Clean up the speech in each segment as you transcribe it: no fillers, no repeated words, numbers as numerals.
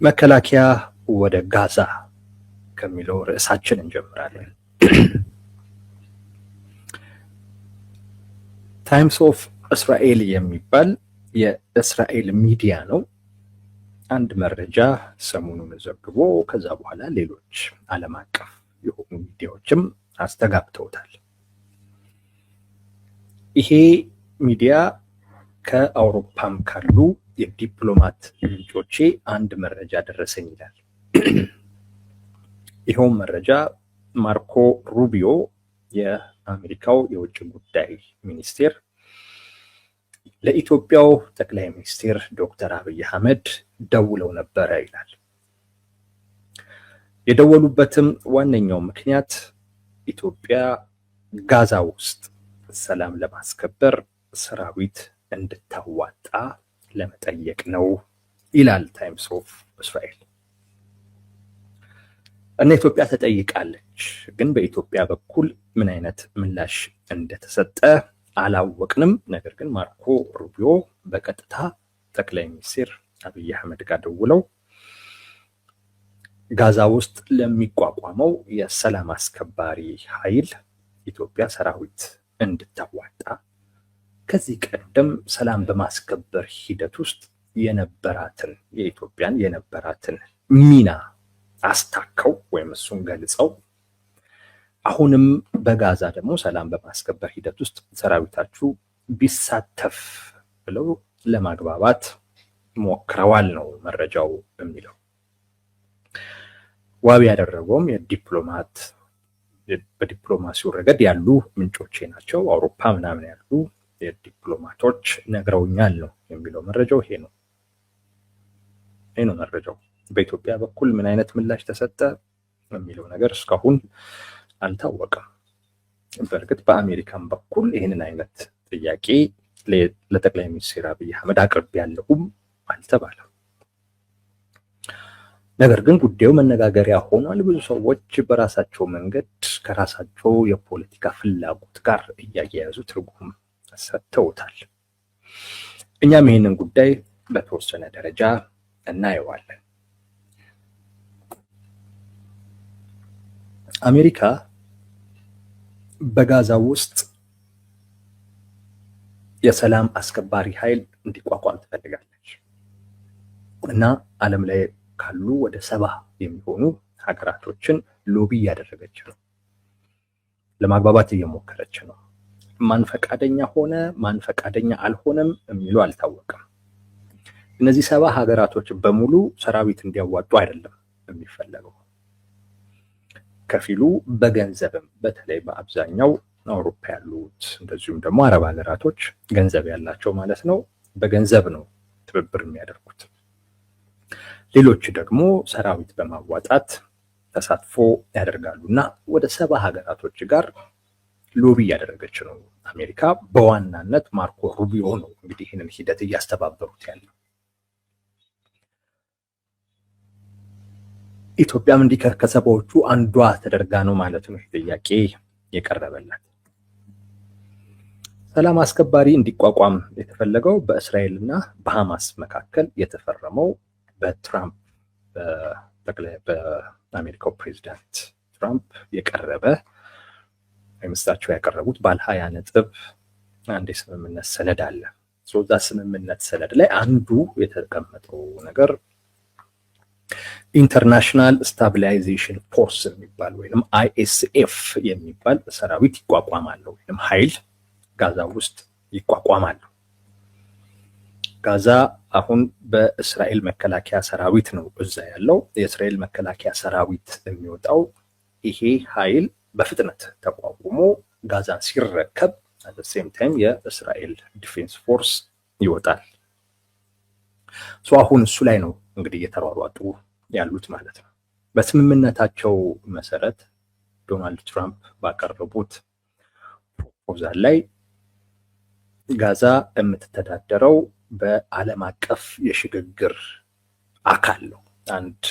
መከላከያ ወደ ጋዛ ከሚለው ርዕሳችን እንጀምራለን። ታይምስ ኦፍ እስራኤል የሚባል የእስራኤል ሚዲያ ነው። አንድ መረጃ ሰሞኑን ዘግቦ ከዛ በኋላ ሌሎች ዓለም አቀፍ የሆኑ ሚዲያዎችም አስተጋብተውታል። ይሄ ሚዲያ ከአውሮፓም ካሉ የዲፕሎማት ምንጮቼ አንድ መረጃ ደረሰኝ ይላል። ይኸውም መረጃ ማርኮ ሩቢዮ የአሜሪካው የውጭ ጉዳይ ሚኒስቴር ለኢትዮጵያው ጠቅላይ ሚኒስትር ዶክተር አብይ አህመድ ደውለው ነበረ ይላል። የደወሉበትም ዋነኛው ምክንያት ኢትዮጵያ ጋዛ ውስጥ ሰላም ለማስከበር ሰራዊት እንድታዋጣ ለመጠየቅ ነው ይላል ታይምስ ኦፍ እስራኤል። እና ኢትዮጵያ ተጠይቃለች፣ ግን በኢትዮጵያ በኩል ምን አይነት ምላሽ እንደተሰጠ አላወቅንም። ነገር ግን ማርኮ ሩቢዮ በቀጥታ ጠቅላይ ሚኒስትር አብይ አህመድ ጋር ደውለው ጋዛ ውስጥ ለሚቋቋመው የሰላም አስከባሪ ኃይል ኢትዮጵያ ሰራዊት እንድታዋጣ ከዚህ ቀደም ሰላም በማስከበር ሂደት ውስጥ የነበራትን የኢትዮጵያን የነበራትን ሚና አስታከው ወይም እሱን ገልጸው አሁንም በጋዛ ደግሞ ሰላም በማስከበር ሂደት ውስጥ ሰራዊታችሁ ቢሳተፍ ብለው ለማግባባት ሞክረዋል ነው መረጃው የሚለው። ዋቢ ያደረገውም በዲፕሎማሲው ረገድ ያሉ ምንጮቼ ናቸው፣ አውሮፓ ምናምን ያሉ የዲፕሎማቶች ነግረውኛል ነው የሚለው መረጃው። ይሄ ነው መረጃው። በኢትዮጵያ በኩል ምን አይነት ምላሽ ተሰጠ የሚለው ነገር እስካሁን አልታወቀም። በእርግጥ በአሜሪካን በኩል ይህንን አይነት ጥያቄ ለጠቅላይ ሚኒስትር አብይ አህመድ አቅርቤያለሁም አልተባለም። ነገር ግን ጉዳዩ መነጋገሪያ ሆኗል። ብዙ ሰዎች በራሳቸው መንገድ ከራሳቸው የፖለቲካ ፍላጎት ጋር እያያያዙ ትርጉም ሰጥተውታል። እኛም ይህንን ጉዳይ በተወሰነ ደረጃ እናየዋለን። አሜሪካ በጋዛ ውስጥ የሰላም አስከባሪ ኃይል እንዲቋቋም ትፈልጋለች እና ዓለም ላይ ካሉ ወደ 70 የሚሆኑ ሀገራቶችን ሎቢ እያደረገች ነው፣ ለማግባባት እየሞከረች ነው። ማን ፈቃደኛ ሆነ ማን ፈቃደኛ አልሆነም የሚለው አልታወቀም። እነዚህ 70 ሀገራቶች በሙሉ ሰራዊት እንዲያዋጡ አይደለም የሚፈለገው። ከፊሉ በገንዘብም በተለይ በአብዛኛው አውሮፓ ያሉት እንደዚሁም ደግሞ አረብ ሀገራቶች ገንዘብ ያላቸው ማለት ነው፣ በገንዘብ ነው ትብብር የሚያደርጉት። ሌሎች ደግሞ ሰራዊት በማዋጣት ተሳትፎ ያደርጋሉ እና ወደ 70 ሀገራቶች ጋር ሎቢ እያደረገች ነው አሜሪካ። በዋናነት ማርኮ ሩቢዮ ነው እንግዲህ ይህንን ሂደት እያስተባበሩት ያለው። ኢትዮጵያም እንዲህ ከሰባዎቹ አንዷ ተደርጋ ነው ማለት ነው ጥያቄ የቀረበላት። ሰላም አስከባሪ እንዲቋቋም የተፈለገው በእስራኤል እና በሐማስ መካከል የተፈረመው በአሜሪካው ፕሬዚዳንት ትራምፕ የቀረበ ወይም እሳቸው ያቀረቡት ባለ 20 ነጥብ አንድ የስምምነት ሰነድ አለ። እዛ ስምምነት ሰነድ ላይ አንዱ የተቀመጠው ነገር ኢንተርናሽናል ስታቢላይዜሽን ፎርስ የሚባል ወይም አይኤስኤፍ የሚባል ሰራዊት ይቋቋማል ወይም ኃይል ጋዛ ውስጥ ይቋቋማል። ጋዛ አሁን በእስራኤል መከላከያ ሰራዊት ነው እዛ ያለው። የእስራኤል መከላከያ ሰራዊት የሚወጣው ይሄ ኃይል በፍጥነት ተቋቁሞ ጋዛን ሲረከብ አት ሴም ታይም የእስራኤል ዲፌንስ ፎርስ ይወጣል። አሁን እሱ ላይ ነው እንግዲህ እየተሯሯጡ ያሉት ማለት ነው። በስምምነታቸው መሰረት ዶናልድ ትራምፕ ባቀረቡት ፕሮፖዛል ላይ ጋዛ የምትተዳደረው በዓለም አቀፍ የሽግግር አካል ነው። አንድ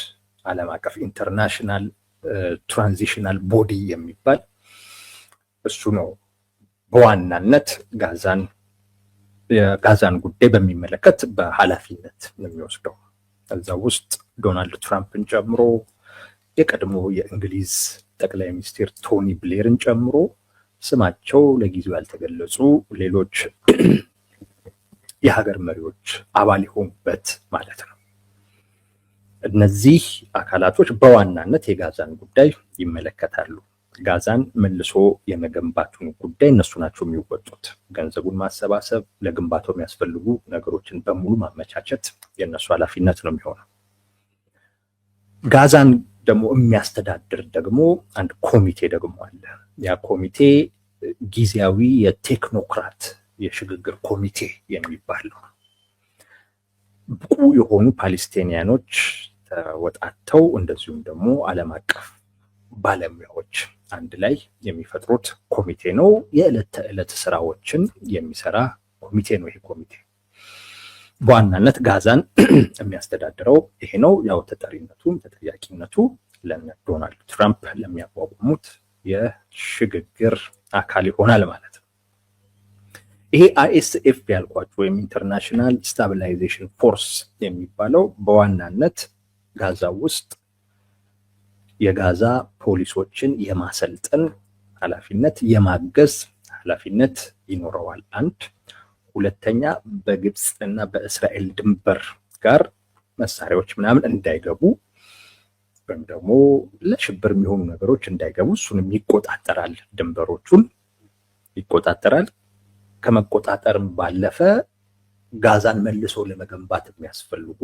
ዓለም አቀፍ ኢንተርናሽናል ትራንዚሽናል ቦዲ የሚባል እሱ ነው በዋናነት የጋዛን ጉዳይ በሚመለከት በኃላፊነት ነው የሚወስደው። እዛ ውስጥ ዶናልድ ትራምፕን ጨምሮ የቀድሞ የእንግሊዝ ጠቅላይ ሚኒስትር ቶኒ ብሌርን ጨምሮ ስማቸው ለጊዜው ያልተገለጹ ሌሎች የሀገር መሪዎች አባል የሆኑበት ማለት ነው። እነዚህ አካላቶች በዋናነት የጋዛን ጉዳይ ይመለከታሉ። ጋዛን መልሶ የመገንባቱን ጉዳይ እነሱ ናቸው የሚወጡት። ገንዘቡን ማሰባሰብ፣ ለግንባታው የሚያስፈልጉ ነገሮችን በሙሉ ማመቻቸት የእነሱ ኃላፊነት ነው የሚሆነው። ጋዛን ደግሞ የሚያስተዳድር ደግሞ አንድ ኮሚቴ ደግሞ አለ። ያ ኮሚቴ ጊዜያዊ የቴክኖክራት የሽግግር ኮሚቴ የሚባል ነው። ብቁ የሆኑ ፓሌስቲኒያኖች ተወጣተው እንደዚሁም ደግሞ ዓለም አቀፍ ባለሙያዎች አንድ ላይ የሚፈጥሩት ኮሚቴ ነው። የዕለት ተዕለት ስራዎችን የሚሰራ ኮሚቴ ነው። ይሄ ኮሚቴ በዋናነት ጋዛን የሚያስተዳድረው ይሄ ነው። ያው ተጠሪነቱም ተጠያቂነቱ ለነ ዶናልድ ትራምፕ ለሚያቋቁሙት የሽግግር አካል ይሆናል ማለት ነው። ይሄ አይኤስኤፍ ያልኳችሁ ወይም ኢንተርናሽናል ስታቢላይዜሽን ፎርስ የሚባለው በዋናነት ጋዛ ውስጥ የጋዛ ፖሊሶችን የማሰልጠን ኃላፊነት፣ የማገዝ ኃላፊነት ይኖረዋል። አንድ ሁለተኛ፣ በግብፅ እና በእስራኤል ድንበር ጋር መሳሪያዎች ምናምን እንዳይገቡ ወይም ደግሞ ለሽብር የሚሆኑ ነገሮች እንዳይገቡ እሱንም ይቆጣጠራል። ድንበሮቹን ይቆጣጠራል። ከመቆጣጠርም ባለፈ ጋዛን መልሶ ለመገንባት የሚያስፈልጉ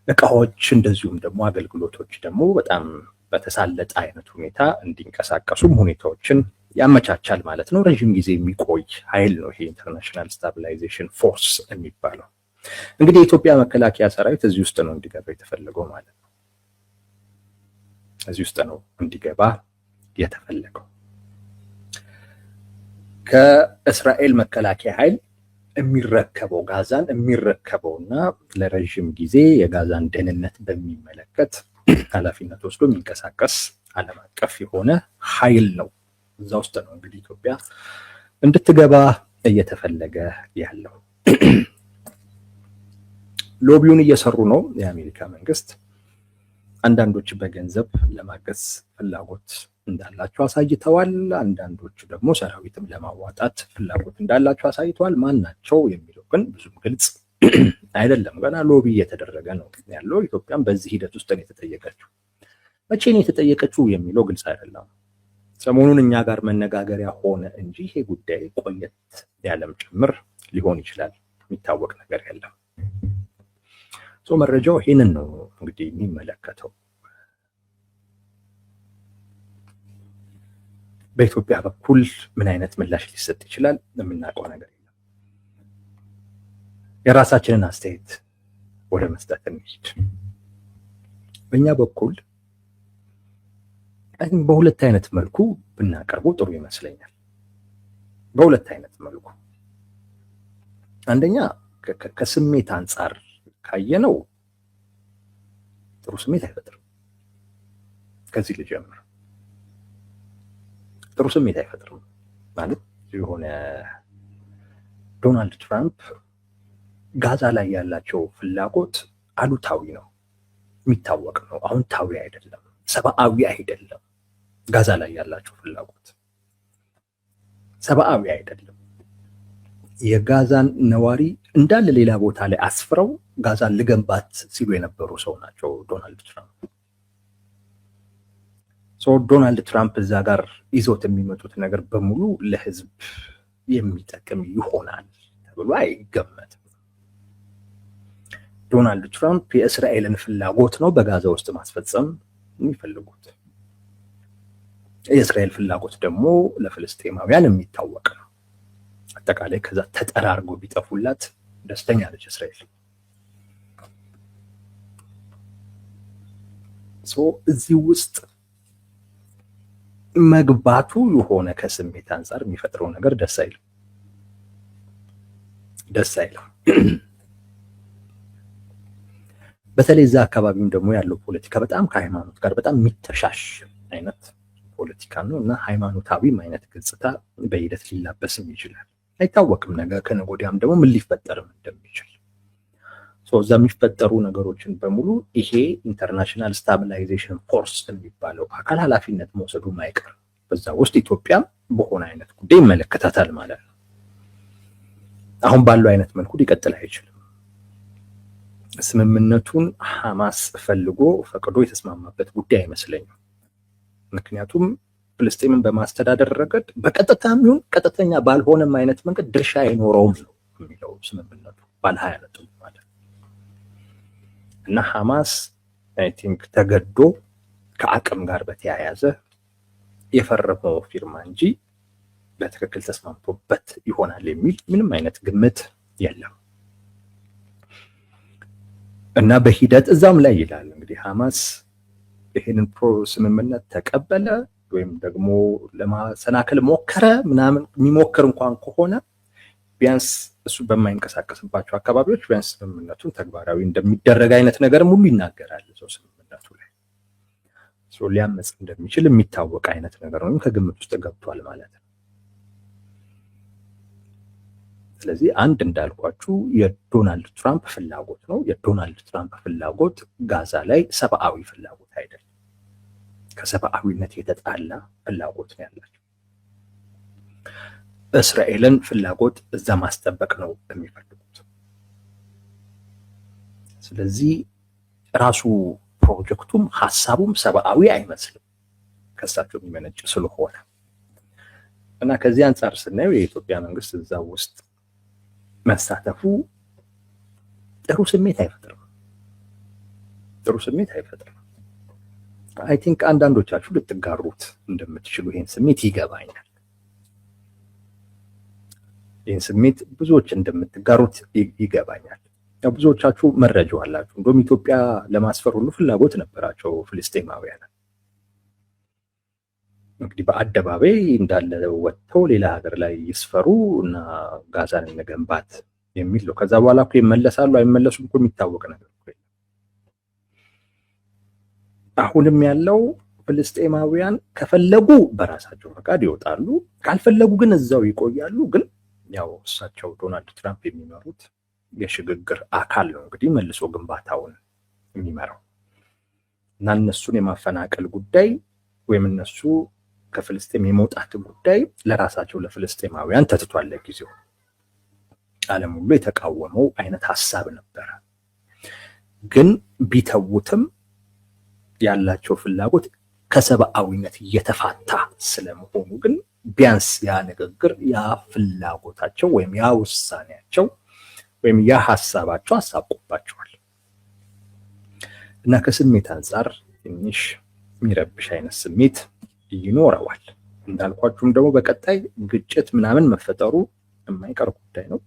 እቃዎች እንደዚሁም ደግሞ አገልግሎቶች ደግሞ በጣም በተሳለጠ አይነት ሁኔታ እንዲንቀሳቀሱም ሁኔታዎችን ያመቻቻል ማለት ነው። ረዥም ጊዜ የሚቆይ ኃይል ነው ይሄ ኢንተርናሽናል ስታቢላይዜሽን ፎርስ የሚባለው። እንግዲህ የኢትዮጵያ መከላከያ ሰራዊት እዚህ ውስጥ ነው እንዲገባ የተፈለገው ማለት ነው። እዚህ ውስጥ ነው እንዲገባ የተፈለገው። ከእስራኤል መከላከያ ኃይል የሚረከበው ጋዛን የሚረከበውና ለረዥም ጊዜ የጋዛን ደህንነት በሚመለከት ኃላፊነት ወስዶ የሚንቀሳቀስ ዓለም አቀፍ የሆነ ኃይል ነው። እዛ ውስጥ ነው እንግዲህ ኢትዮጵያ እንድትገባ እየተፈለገ ያለው። ሎቢውን እየሰሩ ነው የአሜሪካ መንግስት። አንዳንዶች በገንዘብ ለማገዝ ፍላጎት እንዳላቸው አሳይተዋል። አንዳንዶቹ ደግሞ ሰራዊትም ለማዋጣት ፍላጎት እንዳላቸው አሳይተዋል። ማን ናቸው የሚለው ግን ብዙም ግልጽ አይደለም። ገና ሎቢ እየተደረገ ነው ያለው። ኢትዮጵያም በዚህ ሂደት ውስጥ ነው የተጠየቀችው። መቼ ነው የተጠየቀችው የሚለው ግልጽ አይደለም። ሰሞኑን እኛ ጋር መነጋገሪያ ሆነ እንጂ ይሄ ጉዳይ ቆየት ያለም ጭምር ሊሆን ይችላል። የሚታወቅ ነገር የለም። መረጃው ይህንን ነው እንግዲህ የሚመለከተው። በኢትዮጵያ በኩል ምን አይነት ምላሽ ሊሰጥ ይችላል የምናውቀው ነገር የለም። የራሳችንን አስተያየት ወደ መስጠት እንሂድ። በእኛ በኩል በሁለት አይነት መልኩ ብናቀርቡ ጥሩ ይመስለኛል። በሁለት አይነት መልኩ፣ አንደኛ ከስሜት አንጻር ካየነው ጥሩ ስሜት አይፈጥርም። ከዚህ ልጀምር። ጥሩ ስሜት አይፈጥርም ማለት የሆነ ዶናልድ ትራምፕ ጋዛ ላይ ያላቸው ፍላጎት አሉታዊ ነው፣ የሚታወቅ ነው። አዎንታዊ አይደለም፣ ሰብአዊ አይደለም። ጋዛ ላይ ያላቸው ፍላጎት ሰብአዊ አይደለም። የጋዛን ነዋሪ እንዳለ ሌላ ቦታ ላይ አስፍረው ጋዛን ልገንባት ሲሉ የነበሩ ሰው ናቸው ዶናልድ ትራምፕ። ዶናልድ ትራምፕ እዛ ጋር ይዞት የሚመጡት ነገር በሙሉ ለህዝብ የሚጠቅም ይሆናል ተብሎ አይገመትም። ዶናልድ ትራምፕ የእስራኤልን ፍላጎት ነው በጋዛ ውስጥ ማስፈጸም የሚፈልጉት። የእስራኤል ፍላጎት ደግሞ ለፍልስጤማውያን የሚታወቅ ነው። አጠቃላይ ከዛ ተጠራርጎ ቢጠፉላት ደስተኛ ነች እስራኤል። እዚህ ውስጥ መግባቱ የሆነ ከስሜት አንጻር የሚፈጥረው ነገር ደስ አይልም። በተለይ እዛ አካባቢም ደግሞ ያለው ፖለቲካ በጣም ከሃይማኖት ጋር በጣም የሚተሻሽ አይነት ፖለቲካ ነው እና ሃይማኖታዊም አይነት ገጽታ በሂደት ሊላበስም ይችላል። አይታወቅም። ነገ ከነገ ወዲያም ደግሞ ምን ሊፈጠርም እንደሚችል እዛ የሚፈጠሩ ነገሮችን በሙሉ ይሄ ኢንተርናሽናል ስታቢላይዜሽን ፎርስ የሚባለው አካል ኃላፊነት መውሰዱ ማይቀር፣ በዛ ውስጥ ኢትዮጵያ በሆነ አይነት ጉዳይ ይመለከታታል ማለት ነው። አሁን ባለው አይነት መልኩ ሊቀጥል አይችልም። ስምምነቱን ሐማስ ፈልጎ ፈቅዶ የተስማማበት ጉዳይ አይመስለኝም። ምክንያቱም ፍልስጤምን በማስተዳደር ረገድ በቀጥታም ይሁን ቀጥተኛ ባልሆነም አይነት መንገድ ድርሻ አይኖረውም ነው የሚለው ስምምነቱ ባለ 20 ነጥብ ማለት እና ሐማስ አይ ቲንክ ተገዶ ከአቅም ጋር በተያያዘ የፈረመው ፊርማ እንጂ በትክክል ተስማምቶበት ይሆናል የሚል ምንም አይነት ግምት የለም። እና በሂደት እዛም ላይ ይላል እንግዲህ ሐማስ ይሄንን ስምምነት ተቀበለ ወይም ደግሞ ለማሰናከል ሞከረ ምናምን የሚሞክር እንኳን ከሆነ ቢያንስ እሱ በማይንቀሳቀስባቸው አካባቢዎች ቢያንስ ስምምነቱን ተግባራዊ እንደሚደረግ አይነት ነገር ሙሉ ይናገራል። ሰው ስምምነቱ ላይ ሰው ሊያመጽ እንደሚችል የሚታወቅ አይነት ነገር ነው፣ ከግምት ውስጥ ገብቷል ማለት ነው። ስለዚህ አንድ እንዳልኳችሁ የዶናልድ ትራምፕ ፍላጎት ነው። የዶናልድ ትራምፕ ፍላጎት ጋዛ ላይ ሰብአዊ ፍላጎት አይደለም፣ ከሰብአዊነት የተጣላ ፍላጎት ነው ያላቸው። እስራኤልን ፍላጎት እዛ ማስጠበቅ ነው የሚፈልጉት። ስለዚህ ራሱ ፕሮጀክቱም ሀሳቡም ሰብአዊ አይመስልም ከሳቸው የሚመነጭ ስለሆነ እና ከዚህ አንጻር ስናየው የኢትዮጵያ መንግስት እዛ ውስጥ መሳተፉ ጥሩ ስሜት አይፈጥርም። አይ ቲንክ አንዳንዶቻችሁ ልትጋሩት እንደምትችሉ ይሄን ስሜት ይገባኛል። ይህን ስሜት ብዙዎች እንደምትጋሩት ይገባኛል። ያው ብዙዎቻችሁ መረጃው አላችሁ። እንደውም ኢትዮጵያ ለማስፈር ሁሉ ፍላጎት ነበራቸው ፍልስጤማውያን። እንግዲህ በአደባባይ እንዳለ ወጥተው ሌላ ሀገር ላይ ይስፈሩ እና ጋዛን መገንባት የሚል ነው። ከዛ በኋላ እኮ ይመለሳሉ አይመለሱም እኮ የሚታወቅ ነገር እኮ የለም። አሁንም ያለው ፍልስጤማውያን ከፈለጉ በራሳቸው ፈቃድ ይወጣሉ፣ ካልፈለጉ ግን እዛው ይቆያሉ። ግን ያው እሳቸው ዶናልድ ትራምፕ የሚመሩት የሽግግር አካል ነው እንግዲህ መልሶ ግንባታውን የሚመራው እና እነሱን የማፈናቀል ጉዳይ ወይም እነሱ ከፍልስጤም የመውጣት ጉዳይ ለራሳቸው ለፍልስጤማውያን ተትቷል። ለጊዜው ዓለም ሁሉ የተቃወመው አይነት ሀሳብ ነበረ። ግን ቢተውትም ያላቸው ፍላጎት ከሰብአዊነት እየተፋታ ስለመሆኑ ግን ቢያንስ ያ ንግግር ያ ፍላጎታቸው ወይም ያ ውሳኔያቸው ወይም ያ ሀሳባቸው አሳቆባቸዋል እና ከስሜት አንጻር ትንሽ የሚረብሽ አይነት ስሜት ይኖረዋል። እንዳልኳችሁም ደግሞ በቀጣይ ግጭት ምናምን መፈጠሩ የማይቀር ጉዳይ ነው።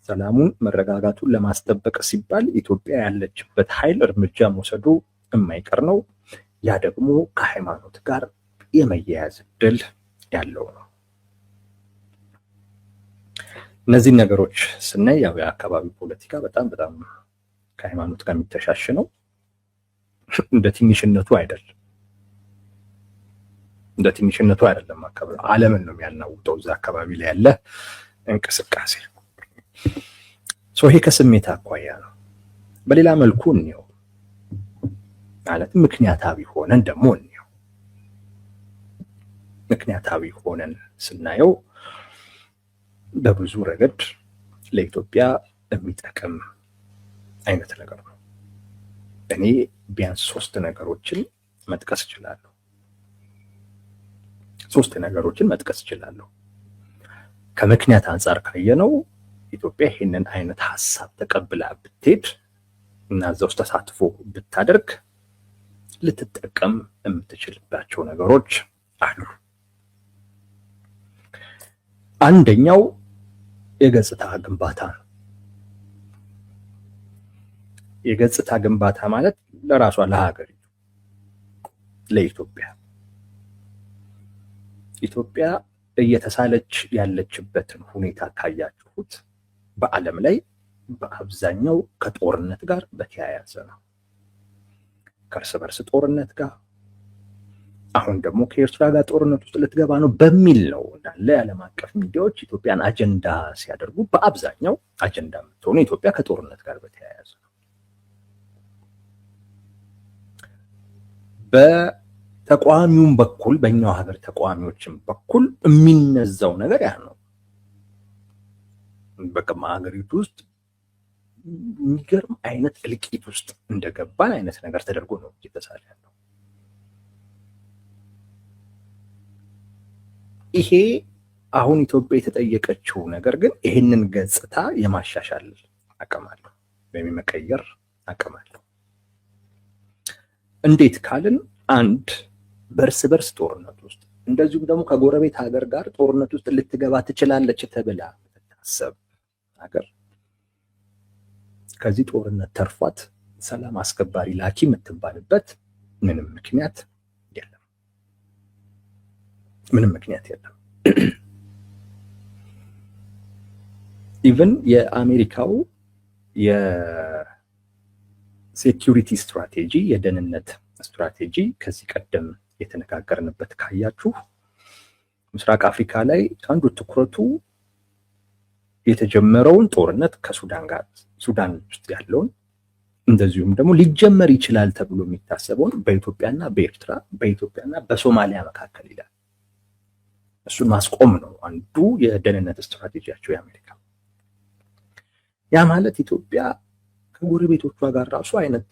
ሰላሙን መረጋጋቱን ለማስጠበቅ ሲባል ኢትዮጵያ ያለችበት ኃይል እርምጃ መውሰዱ የማይቀር ነው። ያ ደግሞ ከሃይማኖት ጋር የመያያዝ እድል ያለው ነው። እነዚህ ነገሮች ስናይ ያው የአካባቢ ፖለቲካ በጣም ከሃይማኖት ጋር የሚተሻሽ ነው። እንደ ትንሽነቱ አይደለም አካባቢ ዓለምን ነው የሚያናውጠው እዛ አካባቢ ላይ ያለ እንቅስቃሴ። ይሄ ከስሜት አኳያ ነው። በሌላ መልኩ እንየው ማለት ምክንያታዊ ሆነን ደግሞ እንየው። ምክንያታዊ ሆነን ስናየው በብዙ ረገድ ለኢትዮጵያ የሚጠቅም አይነት ነገር ነው። እኔ ቢያንስ 3 ነገሮችን መጥቀስ እችላለሁ። ከምክንያት አንጻር ካየነው ኢትዮጵያ ይህንን አይነት ሀሳብ ተቀብላ ብትሄድ እና እዛ ውስጥ ተሳትፎ ብታደርግ ልትጠቀም የምትችልባቸው ነገሮች አሉ። አንደኛው የገጽታ ግንባታ ነው። የገጽታ ግንባታ ማለት ለራሷ ለሀገሪቱ ለኢትዮጵያ እየተሳለች ያለችበትን ሁኔታ ካያችሁት በዓለም ላይ በአብዛኛው ከጦርነት ጋር በተያያዘ ነው። ከእርስ በርስ ጦርነት ጋር፣ አሁን ደግሞ ከኤርትራ ጋር ጦርነት ውስጥ ልትገባ ነው በሚል ነው እንዳለ የዓለም አቀፍ ሚዲያዎች ኢትዮጵያን አጀንዳ ሲያደርጉ፣ በአብዛኛው አጀንዳ የምትሆኑ ኢትዮጵያ ከጦርነት ጋር በተያያዘ ነው። በተቃዋሚውም በኩል በእኛው ሀገር ተቃዋሚዎችም በኩል የሚነዛው ነገር ያ ነው። በቃ ሀገሪቱ ውስጥ የሚገርም አይነት እልቂት ውስጥ እንደገባን አይነት ነገር ተደርጎ ነው እየተሳለ ያለው። ይሄ አሁን ኢትዮጵያ የተጠየቀችው ነገር ግን ይህንን ገጽታ የማሻሻል አቅም አለው ወይም የመቀየር አቅም አለው። እንዴት ካልን አንድ በእርስ በርስ ጦርነት ውስጥ እንደዚሁም ደግሞ ከጎረቤት ሀገር ጋር ጦርነት ውስጥ ልትገባ ትችላለች ተብላ ብትታሰብ ሀገር ከዚህ ጦርነት ተርፏት ሰላም አስከባሪ ላኪ የምትባልበት ምንም ምክንያት የለም። ምንም ምክንያት የለም። ኢቨን የአሜሪካው የሴኪሪቲ ስትራቴጂ የደህንነት ስትራቴጂ ከዚህ ቀደም የተነጋገርንበት ካያችሁ ምስራቅ አፍሪካ ላይ አንዱ ትኩረቱ የተጀመረውን ጦርነት ከሱዳን ጋር ሱዳን ውስጥ ያለውን እንደዚሁም ደግሞ ሊጀመር ይችላል ተብሎ የሚታሰበውን በኢትዮጵያና በኤርትራ በኢትዮጵያና በሶማሊያ መካከል ይላል። እሱን ማስቆም ነው አንዱ የደህንነት ስትራቴጂያቸው የአሜሪካ። ያ ማለት ኢትዮጵያ ከጎረቤቶቿ ጋር ራሱ አይነት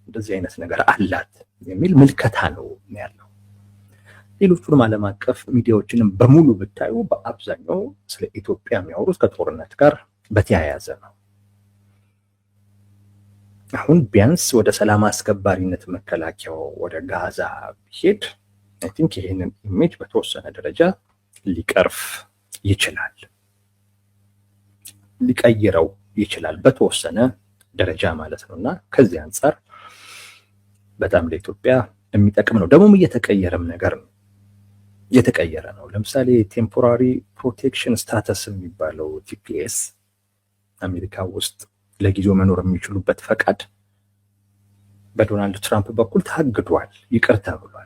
እንደዚህ አይነት ነገር አላት የሚል ምልከታ ነው ያለው። ሌሎቹንም ዓለም አቀፍ ሚዲያዎችንም በሙሉ ብታዩ በአብዛኛው ስለ ኢትዮጵያ የሚያወሩት ከጦርነት ጋር በተያያዘ ነው። አሁን ቢያንስ ወደ ሰላም አስከባሪነት መከላከያው ወደ ጋዛ ቢሄድ አይ ቲንክ ይሄንን ኢሜጅ በተወሰነ ደረጃ ሊቀርፍ ይችላል፣ ሊቀይረው ይችላል በተወሰነ ደረጃ ማለት ነውና ከዚህ አንጻር በጣም ለኢትዮጵያ የሚጠቅም ነው። ደግሞም እየተቀየረም ነገር ነው፣ እየተቀየረ ነው። ለምሳሌ ቴምፖራሪ ፕሮቴክሽን ስታተስ የሚባለው ቲፒኤስ አሜሪካ ውስጥ ለጊዜው መኖር የሚችሉበት ፈቃድ በዶናልድ ትራምፕ በኩል ታግዷል፣ ይቅር ተብሏል።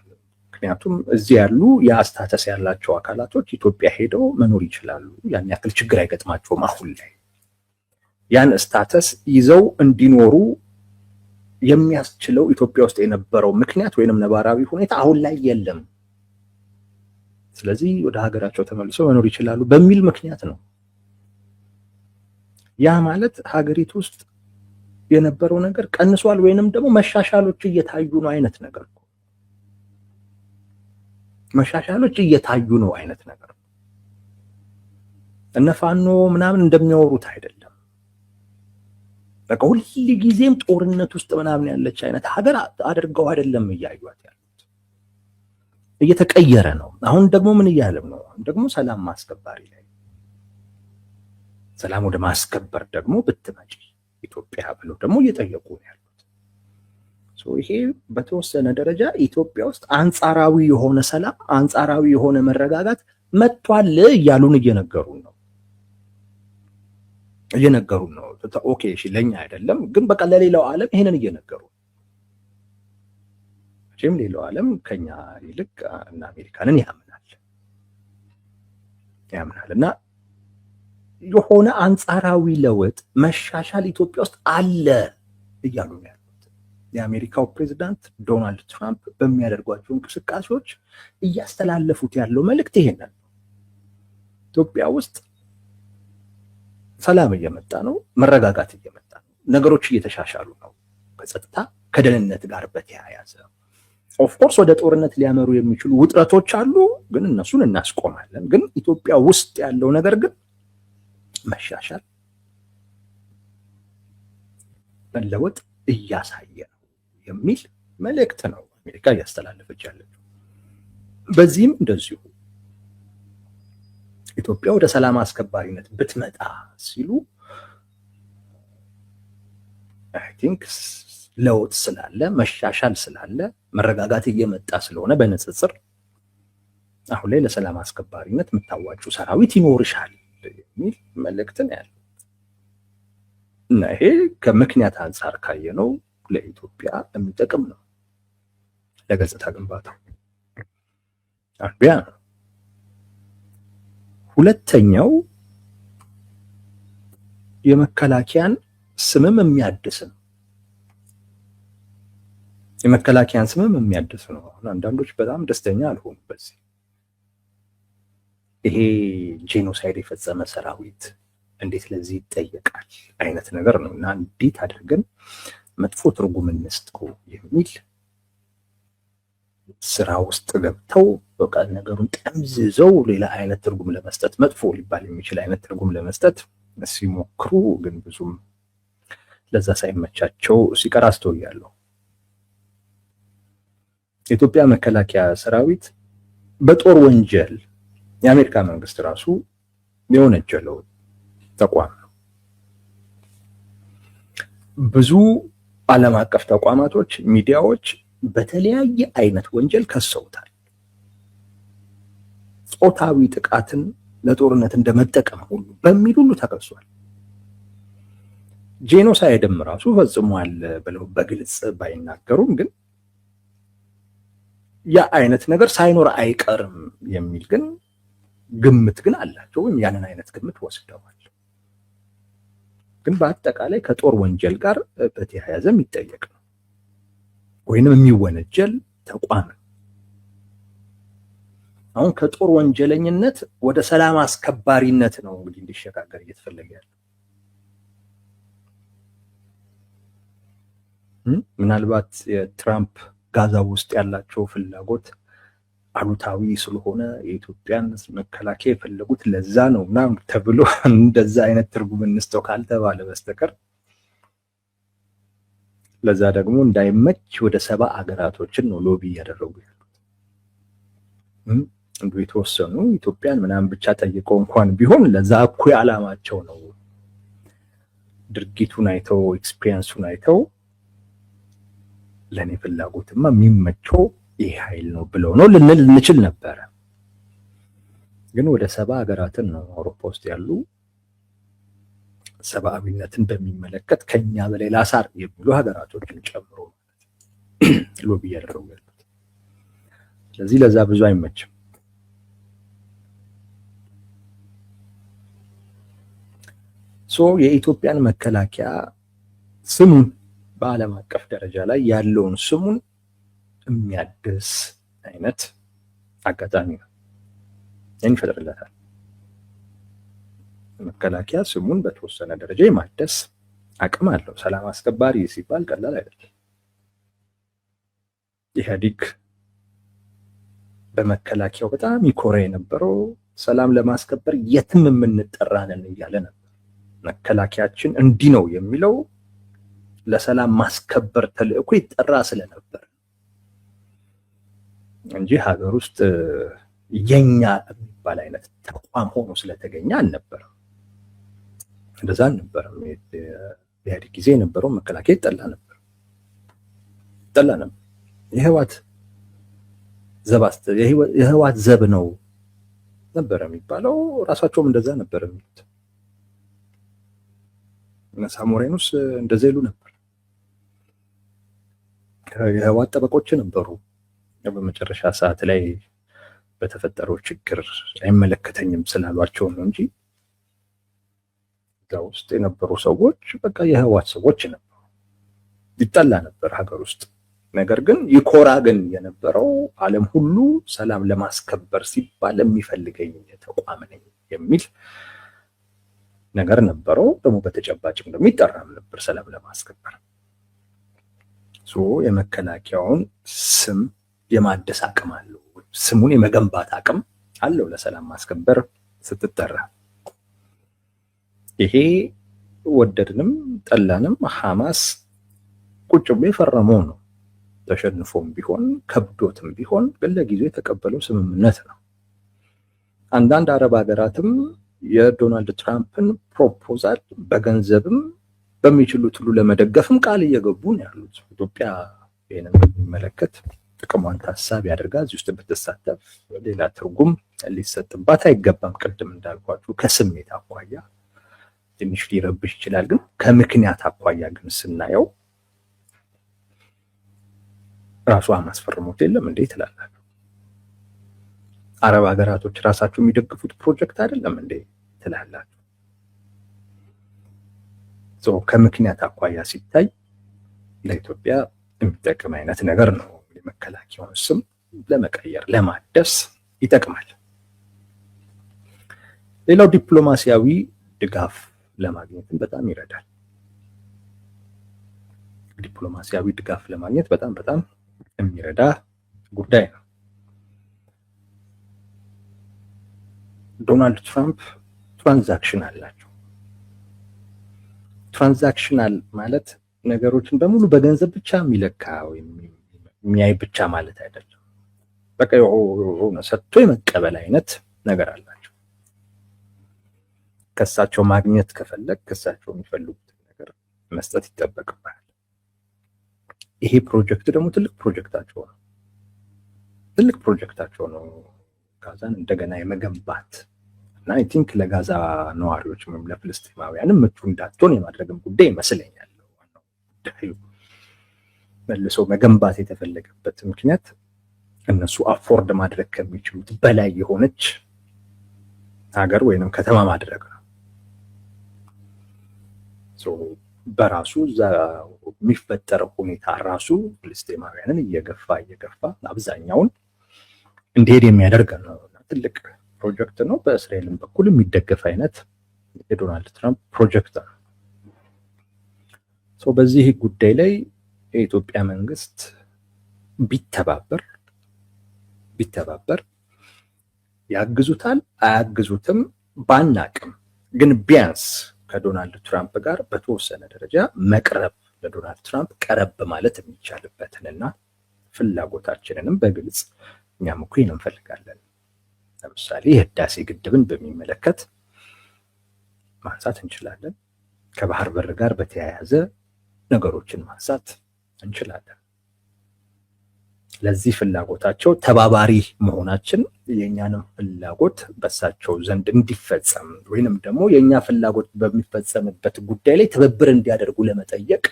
ምክንያቱም እዚህ ያሉ ያ ስታተስ ያላቸው አካላቶች ኢትዮጵያ ሄደው መኖር ይችላሉ፣ ያን ያክል ችግር አይገጥማቸውም። አሁን ላይ ያን ስታተስ ይዘው እንዲኖሩ የሚያስችለው ኢትዮጵያ ውስጥ የነበረው ምክንያት ወይንም ነባራዊ ሁኔታ አሁን ላይ የለም። ስለዚህ ወደ ሀገራቸው ተመልሰው መኖር ይችላሉ በሚል ምክንያት ነው። ያ ማለት ሀገሪቱ ውስጥ የነበረው ነገር ቀንሷል ወይንም ደግሞ መሻሻሎች እየታዩ ነው አይነት ነገር ነው። መሻሻሎች እየታዩ ነው አይነት ነገር ነው። እነ ፋኖ ምናምን እንደሚያወሩት አይደለም። በቃ ሁሉ ጊዜም ጦርነት ውስጥ ምናምን ያለች አይነት ሀገር አድርገው አይደለም እያዩት ያሉት። እየተቀየረ ነው። አሁን ደግሞ ምን እያለም ነው? አሁን ደግሞ ሰላም ማስከባሪ ላይ ሰላም ወደ ማስከበር ደግሞ ብትመጪ ኢትዮጵያ ብለው ደግሞ እየጠየቁ ነው ያሉት። ይሄ በተወሰነ ደረጃ ኢትዮጵያ ውስጥ አንጻራዊ የሆነ ሰላም፣ አንጻራዊ የሆነ መረጋጋት መጥቷል እያሉን እየነገሩን ነው። ኦኬ እሺ፣ ለኛ አይደለም ግን በቃ ለሌላው ዓለም ይሄንን እየነገሩ እሺም ሌላው ዓለም ከኛ ይልቅ እና አሜሪካንን ያምናል እና የሆነ አንጻራዊ ለውጥ መሻሻል ኢትዮጵያ ውስጥ አለ እያሉ ነው ያሉት። የአሜሪካው ፕሬዝዳንት ዶናልድ ትራምፕ በሚያደርጓቸው እንቅስቃሴዎች እያስተላለፉት ያለው መልእክት ይሄንን ነው። ኢትዮጵያ ውስጥ ሰላም እየመጣ ነው፣ መረጋጋት እየመጣ ነው፣ ነገሮች እየተሻሻሉ ነው። ከጸጥታ ከደህንነት ጋር በተያያዘ ኦፍኮርስ ወደ ጦርነት ሊያመሩ የሚችሉ ውጥረቶች አሉ፣ ግን እነሱን እናስቆማለን። ግን ኢትዮጵያ ውስጥ ያለው ነገር ግን መሻሻል መለወጥ እያሳየ ነው የሚል መልእክት ነው አሜሪካ እያስተላለፈች ያለችው። በዚህም እንደዚሁ ኢትዮጵያ ወደ ሰላም አስከባሪነት ብትመጣ ሲሉ አይ ቲንክ ለውጥ ስላለ መሻሻል ስላለ መረጋጋት እየመጣ ስለሆነ በንጽጽር አሁን ላይ ለሰላም አስከባሪነት የምታዋጩ ሰራዊት ይኖርሻል የሚል መልእክትን ያለው እና ይሄ ከምክንያት አንጻር ካየነው ለኢትዮጵያ የሚጠቅም ነው ለገጽታ ግንባታው። አንዱ ያ ነው። ሁለተኛው የመከላከያን ስምም የሚያድስ ነው። የመከላከያን ስምም የሚያድስ ነው። አንዳንዶች በጣም ደስተኛ አልሆኑ በዚህ ይሄ ጄኖሳይድ የፈጸመ ሰራዊት እንዴት ለዚህ ይጠየቃል አይነት ነገር ነው እና እንዴት አድርገን መጥፎ ትርጉም እንስጠው የሚል ስራ ውስጥ ገብተው በቃ ነገሩን ጠምዝዘው ሌላ አይነት ትርጉም ለመስጠት መጥፎ ሊባል የሚችል አይነት ትርጉም ለመስጠት ሲሞክሩ ግን ብዙም ለዛ ሳይመቻቸው ሲቀር አስተውያለሁ። የኢትዮጵያ መከላከያ ሰራዊት በጦር ወንጀል የአሜሪካ መንግስት ራሱ የወነጀለው ተቋም ነው። ብዙ ዓለም አቀፍ ተቋማቶች፣ ሚዲያዎች በተለያየ አይነት ወንጀል ከሰውታል። ጾታዊ ጥቃትን ለጦርነት እንደመጠቀም ሁሉ በሚል ሁሉ ተከሷል። ጄኖሳይድም ራሱ ፈጽሟል ብለው በግልጽ ባይናገሩም ግን ያ አይነት ነገር ሳይኖር አይቀርም የሚል ግን ግምት ግን አላቸው፣ ወይም ያንን አይነት ግምት ወስደዋል። ግን በአጠቃላይ ከጦር ወንጀል ጋር በተያያዘ የሚጠየቅ ነው ወይንም የሚወነጀል ተቋም ነው። አሁን ከጦር ወንጀለኝነት ወደ ሰላም አስከባሪነት ነው እንግዲህ እንዲሸጋገር እየተፈለገ ያለው። ምናልባት የትራምፕ ጋዛ ውስጥ ያላቸው ፍላጎት አሉታዊ ስለሆነ የኢትዮጵያን መከላከያ የፈለጉት ለዛ ነው እና ተብሎ እንደዛ አይነት ትርጉም እንስተው ካልተባለ በስተቀር ለዛ ደግሞ እንዳይመች ወደ 70 አገራቶችን ነው ሎቢ እያደረጉ ያሉት። እንዱ የተወሰኑ ኢትዮጵያን ምናምን ብቻ ጠይቀው እንኳን ቢሆን ለዛ እኩይ ዓላማቸው ነው። ድርጊቱን አይተው ኤክስፒሪየንሱን አይተው ለኔ ፍላጎትማ የሚመቸው ይሄ ኃይል ነው ብለው ነው ልንል እንችል ነበረ። ግን ወደ 70 ሀገራትን ነው አውሮፓ ውስጥ ያሉ ሰብአዊነትን በሚመለከት ከኛ በላይ ላሳር የሚሉ ሀገራቶችን ጨምሮ ሎቢ እያደረጉ ያሉት። ስለዚህ ለዛ ብዙ አይመችም። የኢትዮጵያን መከላከያ ስሙን በዓለም አቀፍ ደረጃ ላይ ያለውን ስሙን የሚያድስ አይነት አጋጣሚ ነው ይፈጥርለታል። መከላከያ ስሙን በተወሰነ ደረጃ የማደስ አቅም አለው። ሰላም አስከባሪ ሲባል ቀላል አይደለም። ኢህአዴግ በመከላከያው በጣም ይኮራ የነበረው ሰላም ለማስከበር የትም የምንጠራንን እያለ ነበር። መከላከያችን እንዲህ ነው የሚለው ለሰላም ማስከበር ተልእኮ ይጠራ ስለነበር እንጂ ሀገር ውስጥ የኛ የሚባል አይነት ተቋም ሆኖ ስለተገኘ አልነበረም። እንደዛ አልነበረም። በኢህአዴግ ጊዜ የነበረው መከላከያ ይጠላ ነበር። የህወሓት ዘብ ነው ነበር የሚባለው። ራሳቸውም እንደዛ ነበር የሚሉት። ሳሞሬኑስ እንደዛ ይሉ ነበር። የህወሓት ጠበቆች ነበሩ። በመጨረሻ ሰዓት ላይ በተፈጠረው ችግር አይመለከተኝም ስላሏቸው ነው እንጂ እዛ ውስጥ የነበሩ ሰዎች በቃ የህወሓት ሰዎች ነበሩ። ይጠላ ነበር ሀገር ውስጥ። ነገር ግን ይኮራ ግን የነበረው ዓለም ሁሉ ሰላም ለማስከበር ሲባል የሚፈልገኝ ተቋም ነኝ የሚል ነገር ነበረው። ደግሞ በተጨባጭም ደግሞ ይጠራም ነበር ሰላም ለማስከበር። የመከላከያውን ስም የማደስ አቅም አለው፣ ስሙን የመገንባት አቅም አለው ለሰላም ማስከበር ስትጠራ። ይሄ ወደድንም ጠላንም ሐማስ ቁጭ ብሎ የፈረመው ነው። ተሸንፎም ቢሆን ከብዶትም ቢሆን ግን ለጊዜው የተቀበለው ስምምነት ነው። አንዳንድ አረብ ሀገራትም የዶናልድ ትራምፕን ፕሮፖዛል በገንዘብም በሚችሉት ሁሉ ለመደገፍም ቃል እየገቡ ነው ያሉት። ኢትዮጵያ ይህንን በሚመለከት ጥቅሟን ታሳቢ አድርጋ እዚህ ውስጥ ብትሳተፍ ሌላ ትርጉም ሊሰጥባት አይገባም። ቅድም እንዳልኳችሁ ከስሜት አኳያ ትንሽ ሊረብሽ ይችላል፣ ግን ከምክንያት አኳያ ግን ስናየው ራሷ ማስፈርሞት የለም እንዴ ትላላችሁ። አረብ ሀገራቶች ራሳቸው የሚደግፉት ፕሮጀክት አይደለም እንዴ ትላላችሁ? ከምክንያት አኳያ ሲታይ ለኢትዮጵያ የሚጠቅም አይነት ነገር ነው። የመከላከያውን ስም ለመቀየር ለማደስ ይጠቅማል። ሌላው ዲፕሎማሲያዊ ድጋፍ ለማግኘትም በጣም ይረዳል። ዲፕሎማሲያዊ ድጋፍ ለማግኘት በጣም የሚረዳ ጉዳይ ነው። ዶናልድ ትራምፕ ትራንዛክሽን አላቸው። ትራንዛክሽናል ማለት ነገሮችን በሙሉ በገንዘብ ብቻ የሚለካ ወይም የሚያይ ብቻ ማለት አይደለም። በቃ የሆነ ሰጥቶ የመቀበል አይነት ነገር አላቸው። ከሳቸው ማግኘት ከፈለግ ከሳቸው የሚፈልጉትን ነገር መስጠት ይጠበቅባል። ይሄ ፕሮጀክት ደግሞ ትልቅ ፕሮጀክታቸው ነው። ጋዛን እንደገና የመገንባት እና አይ ቲንክ ለጋዛ ነዋሪዎች ወይም ለፍልስጤማውያንም ምቹ እንዳትሆን የማድረግም ጉዳይ ይመስለኛል። ዋናው ጉዳዩ መልሶ መገንባት የተፈለገበት ምክንያት እነሱ አፎርድ ማድረግ ከሚችሉት በላይ የሆነች ሀገር ወይንም ከተማ ማድረግ ነው። በራሱ እዛ የሚፈጠረው ሁኔታ ራሱ ፍልስጤማውያንን እየገፋ አብዛኛውን እንዲሄድ የሚያደርግ ነው። ትልቅ ፕሮጀክት ነው። በእስራኤልም በኩል የሚደገፍ አይነት የዶናልድ ትራምፕ ፕሮጀክት ነው። በዚህ ጉዳይ ላይ የኢትዮጵያ መንግስት ቢተባበር ያግዙታል አያግዙትም ባናቅም፣ ግን ቢያንስ ከዶናልድ ትራምፕ ጋር በተወሰነ ደረጃ መቅረብ፣ ለዶናልድ ትራምፕ ቀረብ ማለት የሚቻልበትንና ፍላጎታችንንም በግልጽ እኛም እኮ ይህን እንፈልጋለን። ለምሳሌ የህዳሴ ግድብን በሚመለከት ማንሳት እንችላለን። ከባህር በር ጋር በተያያዘ ነገሮችን ማንሳት እንችላለን። ለዚህ ፍላጎታቸው ተባባሪ መሆናችን የእኛንም ፍላጎት በሳቸው ዘንድ እንዲፈጸም ወይንም ደግሞ የእኛ ፍላጎት በሚፈጸምበት ጉዳይ ላይ ትብብር እንዲያደርጉ ለመጠየቅ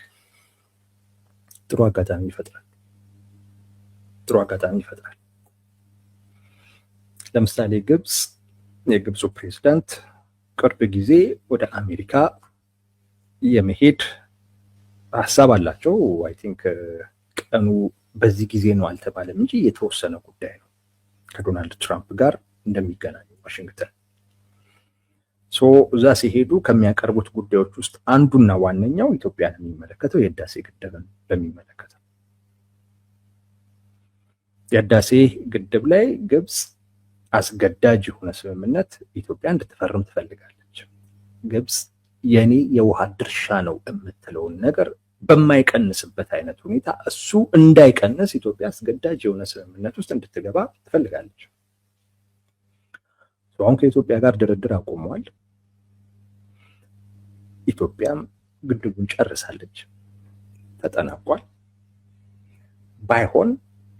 ጥሩ አጋጣሚ ይፈጥራል። ለምሳሌ የግብፁ ፕሬዝዳንት ቅርብ ጊዜ ወደ አሜሪካ የመሄድ ሀሳብ አላቸው። አይ ቲንክ ቀኑ በዚህ ጊዜ ነው አልተባለም እንጂ የተወሰነ ጉዳይ ነው። ከዶናልድ ትራምፕ ጋር እንደሚገናኙ ዋሽንግተን። እዛ ሲሄዱ ከሚያቀርቡት ጉዳዮች ውስጥ አንዱና ዋነኛው ኢትዮጵያን የሚመለከተው የህዳሴ ግድብን በሚመለከተው የህዳሴ ግድብ ላይ ግብፅ አስገዳጅ የሆነ ስምምነት ኢትዮጵያ እንድትፈርም ትፈልጋለች። ግብፅ የኔ የውሃ ድርሻ ነው የምትለውን ነገር በማይቀንስበት አይነት ሁኔታ እሱ እንዳይቀንስ ኢትዮጵያ አስገዳጅ የሆነ ስምምነት ውስጥ እንድትገባ ትፈልጋለች። አሁን ከኢትዮጵያ ጋር ድርድር አቆመዋል። ኢትዮጵያም ግድቡን ጨርሳለች፣ ተጠናቋል። ባይሆን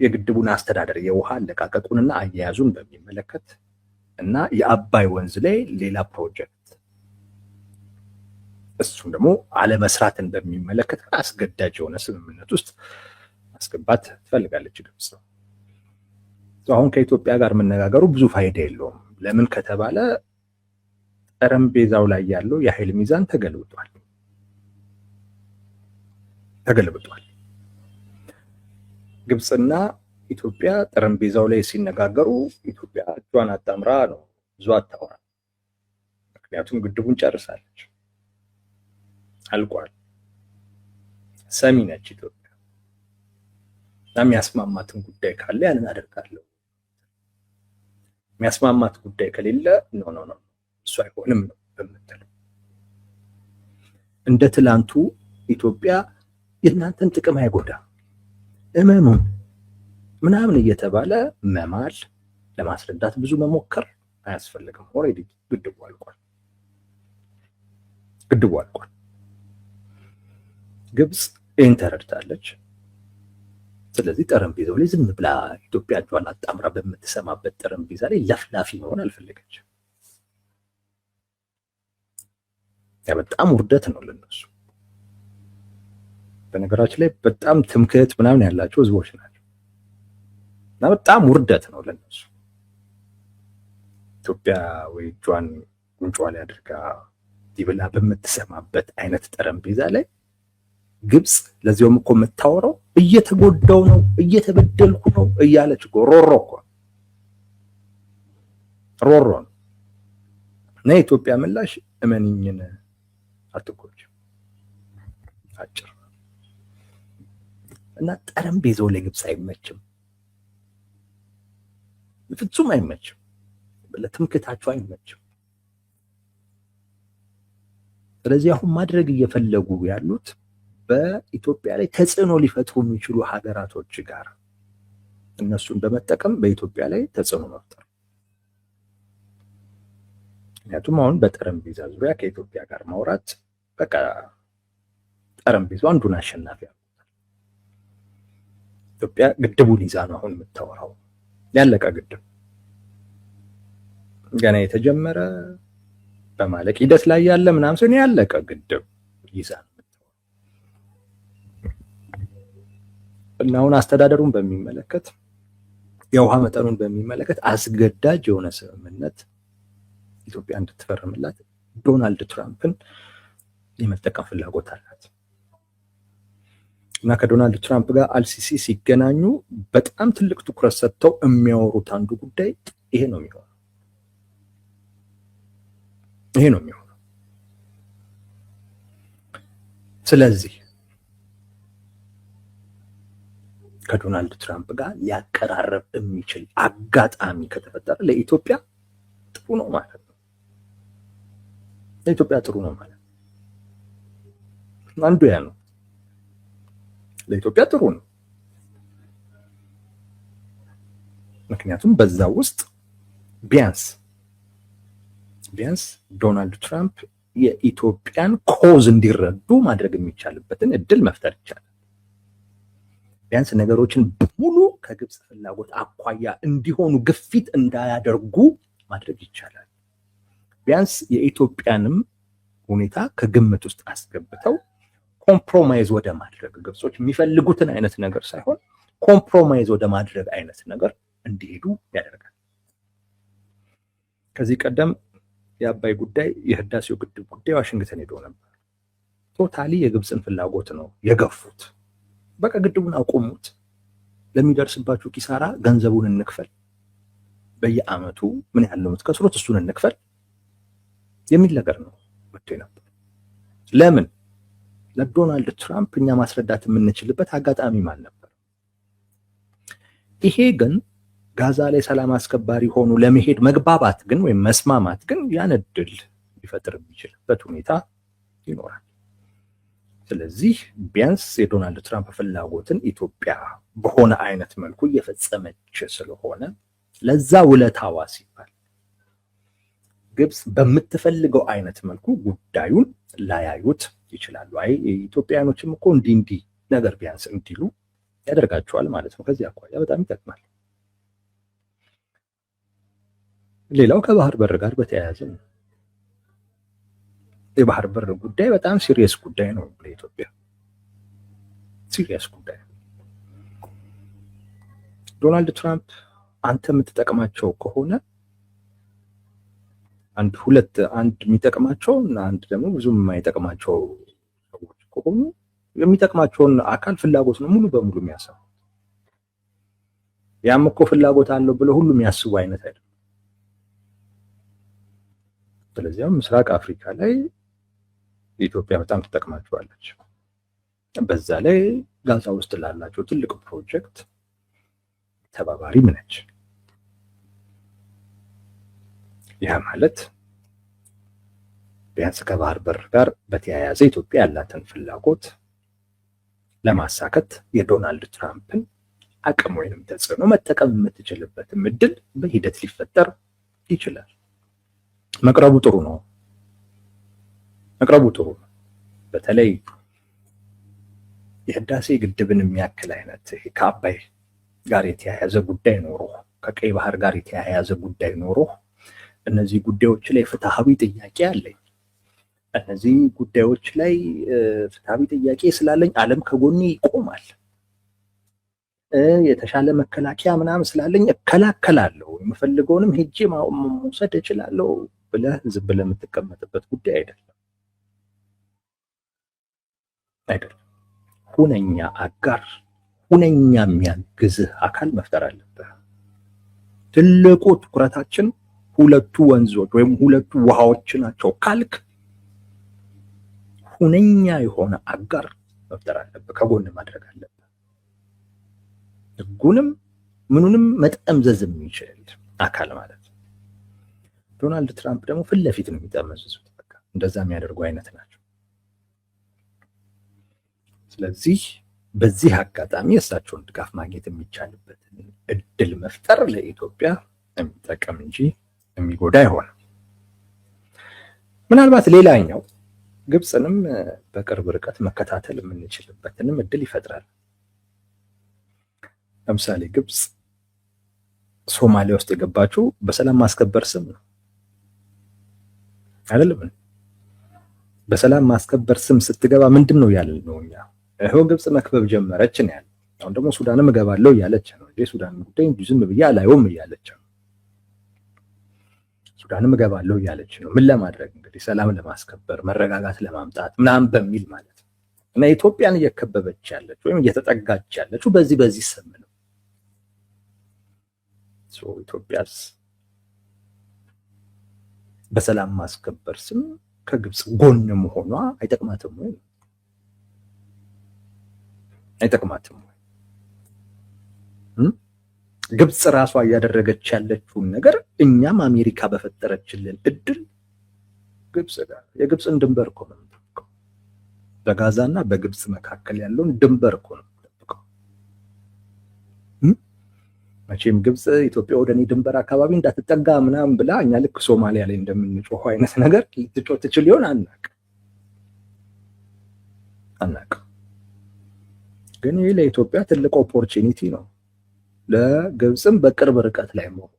የግድቡን አስተዳደር የውሃ አለቃቀቁንና አያያዙን በሚመለከት እና የአባይ ወንዝ ላይ ሌላ ፕሮጀክት እሱም ደግሞ አለመስራትን በሚመለከት አስገዳጅ የሆነ ስምምነት ውስጥ ማስገባት ትፈልጋለች ግብፅ። አሁን ከኢትዮጵያ ጋር መነጋገሩ ብዙ ፋይዳ የለውም። ለምን ከተባለ ጠረጴዛው ላይ ያለው የኃይል ሚዛን ተገልብጧል። ግብፅና ኢትዮጵያ ጠረጴዛው ላይ ሲነጋገሩ ኢትዮጵያ እጇን አጣምራ ነው፣ ብዙ አታወራ። ምክንያቱም ግድቡን ጨርሳለች፣ አልቋል። ሰሚ ነች ኢትዮጵያ። የሚያስማማትን ጉዳይ ካለ ያንን አደርጋለሁ፣ የሚያስማማት ጉዳይ ከሌለ ኖ እሱ አይሆንም ነው በምትለው። እንደ ትላንቱ ኢትዮጵያ የእናንተን ጥቅም አይጎዳም እመኑን ምናምን እየተባለ መማል ለማስረዳት ብዙ መሞከር አያስፈልግም። ኦልሬዲ ግድቡ አልቋል። ግብፅ ይህን ተረድታለች። ስለዚህ ጠረጴዛው ላይ ዝም ብላ ኢትዮጵያ እጇን አጣምራ በምትሰማበት ጠረጴዛ ላይ ለፍላፊ መሆን አልፈለገችም። ያ በጣም ውርደት ነው ለነሱ። በነገራችን ላይ በጣም ትምክህት ምናምን ያላቸው ህዝቦች ናቸው እና በጣም ውርደት ነው ለነሱ። ኢትዮጵያ ወይ እጇን ጉንጯ ላይ አድርጋ ይብላ በምትሰማበት አይነት ጠረጴዛ ላይ ግብፅ ለዚያውም እኮ የምታወራው እየተጎዳው ነው እየተበደልኩ ነው እያለች እኮ ሮሮ ነው። እና የኢትዮጵያ ምላሽ እመንኝን አትጎጂ አጭር እና ጠረጴዛው ለግብፅ አይመችም፣ ፍጹም አይመችም፣ ለትምክህታቸው አይመችም። ስለዚህ አሁን ማድረግ እየፈለጉ ያሉት በኢትዮጵያ ላይ ተጽዕኖ ሊፈጥሩ የሚችሉ ሀገራቶች ጋር እነሱን በመጠቀም በኢትዮጵያ ላይ ተጽዕኖ መፍጠር። ምክንያቱም አሁን በጠረጴዛ ዙሪያ ከኢትዮጵያ ጋር ማውራት በቃ ጠረጴዛው አንዱን አሸናፊ ያደርጋል። ኢትዮጵያ ግድቡን ይዛ ነው አሁን የምታወራው። ያለቀ ግድብ ገና የተጀመረ በማለቅ ሂደት ላይ ያለ ምናምን ሲሆን ያለቀ ግድብ ይዛ ነው የምታወራው። እና አሁን አስተዳደሩን በሚመለከት የውሃ መጠኑን በሚመለከት አስገዳጅ የሆነ ስምምነት ኢትዮጵያ እንድትፈርምላት ዶናልድ ትራምፕን የመጠቀም ፍላጎት አላት። እና ከዶናልድ ትራምፕ ጋር አልሲሲ ሲገናኙ በጣም ትልቅ ትኩረት ሰጥተው የሚያወሩት አንዱ ጉዳይ ይሄ ነው የሚሆነው። ስለዚህ ከዶናልድ ትራምፕ ጋር ሊያቀራረብ የሚችል አጋጣሚ ከተፈጠረ ለኢትዮጵያ ጥሩ ነው ማለት ነው። ለኢትዮጵያ ጥሩ ነው ማለት አንዱ ያ ነው። ለኢትዮጵያ ጥሩ ነው። ምክንያቱም በዛ ውስጥ ቢያንስ ዶናልድ ትራምፕ የኢትዮጵያን ኮዝ እንዲረዱ ማድረግ የሚቻልበትን እድል መፍጠር ይቻላል። ቢያንስ ነገሮችን በሙሉ ከግብፅ ፍላጎት አኳያ እንዲሆኑ ግፊት እንዳያደርጉ ማድረግ ይቻላል። ቢያንስ የኢትዮጵያንም ሁኔታ ከግምት ውስጥ አስገብተው ኮምፕሮማይዝ ወደ ማድረግ ግብጾች የሚፈልጉትን አይነት ነገር ሳይሆን ኮምፕሮማይዝ ወደ ማድረግ አይነት ነገር እንዲሄዱ ያደርጋል። ከዚህ ቀደም የአባይ ጉዳይ፣ የህዳሴው ግድብ ጉዳይ ዋሽንግተን ሄዶ ነበር። ቶታሊ የግብፅን ፍላጎት ነው የገፉት። በቃ ግድቡን አቁሙት፣ ለሚደርስባችሁ ኪሳራ ገንዘቡን እንክፈል፣ በየአመቱ ምን ያህል ነው የምትከስሩት እሱን እንክፈል የሚል ነገር ነው መጥቶ ነበር። ለምን ለዶናልድ ትራምፕ እኛ ማስረዳት የምንችልበት አጋጣሚ ማን ነበር? ይሄ ግን ጋዛ ላይ ሰላም አስከባሪ ሆኖ ለመሄድ መግባባት ግን ወይም መስማማት ግን ያን እድል ሊፈጥር የሚችልበት ሁኔታ ይኖራል። ስለዚህ ቢያንስ የዶናልድ ትራምፕ ፍላጎትን ኢትዮጵያ በሆነ አይነት መልኩ እየፈጸመች ስለሆነ ለዛ ውለታዋ ሲባል ግብፅ በምትፈልገው አይነት መልኩ ጉዳዩን ላያዩት ይችላሉ። አይ ኢትዮጵያኖችም እኮ እንዲህ ነገር ቢያንስ እንዲሉ ያደርጋቸዋል ማለት ነው። ከዚህ አኳያ በጣም ይጠቅማል። ሌላው ከባህር በር ጋር በተያያዘ ነው። የባህር በር ጉዳይ በጣም ሲሪየስ ጉዳይ ነው ለኢትዮጵያ፣ ሲሪየስ ጉዳይ። ዶናልድ ትራምፕ አንተ የምትጠቅማቸው ከሆነ አንድ የሚጠቅማቸው እና አንድ ደግሞ ብዙም የማይጠቅማቸው ሰዎች ከሆኑ የሚጠቅማቸውን አካል ፍላጎት ነው ሙሉ በሙሉ የሚያስቡ። ያም እኮ ፍላጎት አለው ብለው ሁሉ የሚያስቡ አይነት አይደለም። ስለዚህ ምስራቅ አፍሪካ ላይ ኢትዮጵያ በጣም ትጠቅማቸዋለች። በዛ ላይ ጋዛ ውስጥ ላላቸው ትልቅ ፕሮጀክት ተባባሪም ነች። ያ ማለት ቢያንስ ከባህር በር ጋር በተያያዘ ኢትዮጵያ ያላትን ፍላጎት ለማሳከት የዶናልድ ትራምፕን አቅም ወይንም ተጽዕኖ መጠቀም የምትችልበትም እድል በሂደት ሊፈጠር ይችላል። መቅረቡ ጥሩ ነው። በተለይ የህዳሴ ግድብን የሚያክል አይነት ከአባይ ጋር የተያያዘ ጉዳይ ኖሮ፣ ከቀይ ባህር ጋር የተያያዘ ጉዳይ ኖሮ እነዚህ ጉዳዮች ላይ ፍትሃዊ ጥያቄ አለኝ። እነዚህ ጉዳዮች ላይ ፍትሃዊ ጥያቄ ስላለኝ ዓለም ከጎኔ ይቆማል። የተሻለ መከላከያ ምናምን ስላለኝ እከላከላለሁ፣ የምፈልገውንም ሄጄ መውሰድ እችላለሁ ብለህ ዝም ብለህ የምትቀመጥበት ጉዳይ አይደለም። ሁነኛ አጋር፣ ሁነኛ የሚያግዝህ አካል መፍጠር አለብህ። ትልቁ ትኩረታችን ሁለቱ ወንዞች ወይም ሁለቱ ውሃዎች ናቸው ካልክ ሁነኛ የሆነ አጋር መፍጠር አለብህ፣ ከጎን ማድረግ አለብህ። ህጉንም ምኑንም መጠምዘዝ የሚችል አካል ማለት ነው። ዶናልድ ትራምፕ ደግሞ ፊት ለፊት ነው የሚጠመዝዙት። በቃ እንደዛ የሚያደርጉ አይነት ናቸው። ስለዚህ በዚህ አጋጣሚ የእሳቸውን ድጋፍ ማግኘት የሚቻልበትን እድል መፍጠር ለኢትዮጵያ የሚጠቅም እንጂ የሚጎዳ አይሆንም። ምናልባት ሌላኛው ግብፅንም በቅርብ ርቀት መከታተል የምንችልበትንም እድል ይፈጥራል። ለምሳሌ ግብፅ ሶማሊያ ውስጥ የገባችው በሰላም ማስከበር ስም ነው አይደለም? በሰላም ማስከበር ስም ስትገባ ምንድን ነው ያልን ነው እኛ ይሄው ግብፅ መክበብ ጀመረች ነው ያለ። አሁን ደግሞ ሱዳንም እገባለሁ እያለች ነው። ሱዳን ጉዳይ እንጂ ዝም ብዬ አላየውም እያለች ነው። ሱዳንም እገባለሁ እያለች ነው። ምን ለማድረግ እንግዲህ ሰላም ለማስከበር መረጋጋት ለማምጣት ምናምን በሚል ማለት ነው። እና ኢትዮጵያን እየከበበች ያለች ወይም እየተጠጋች ያለችው በዚህ ስም ነው። ኢትዮጵያስ በሰላም ማስከበር ስም ከግብፅ ጎን መሆኗ አይጠቅማትም ወይ? አይጠቅማትም ወይ? ግብፅ ራሷ እያደረገች ያለችውን ነገር እኛም አሜሪካ በፈጠረችልን እድል ግብፅ ጋር የግብፅን ድንበር እኮ ነው የምንጠብቀው። በጋዛና በግብፅ መካከል ያለውን ድንበር እኮ ነው የምንጠብቀው። መቼም ግብፅ ኢትዮጵያ ወደ እኔ ድንበር አካባቢ እንዳትጠጋ ምናምን ብላ እኛ ልክ ሶማሊያ ላይ እንደምንጮኸው አይነት ነገር ልትጮህ ትችል ይሆን? አናውቅም። ግን ይህ ለኢትዮጵያ ትልቅ ኦፖርቹኒቲ ነው። ለግብፅም በቅርብ ርቀት ላይ መሆን፣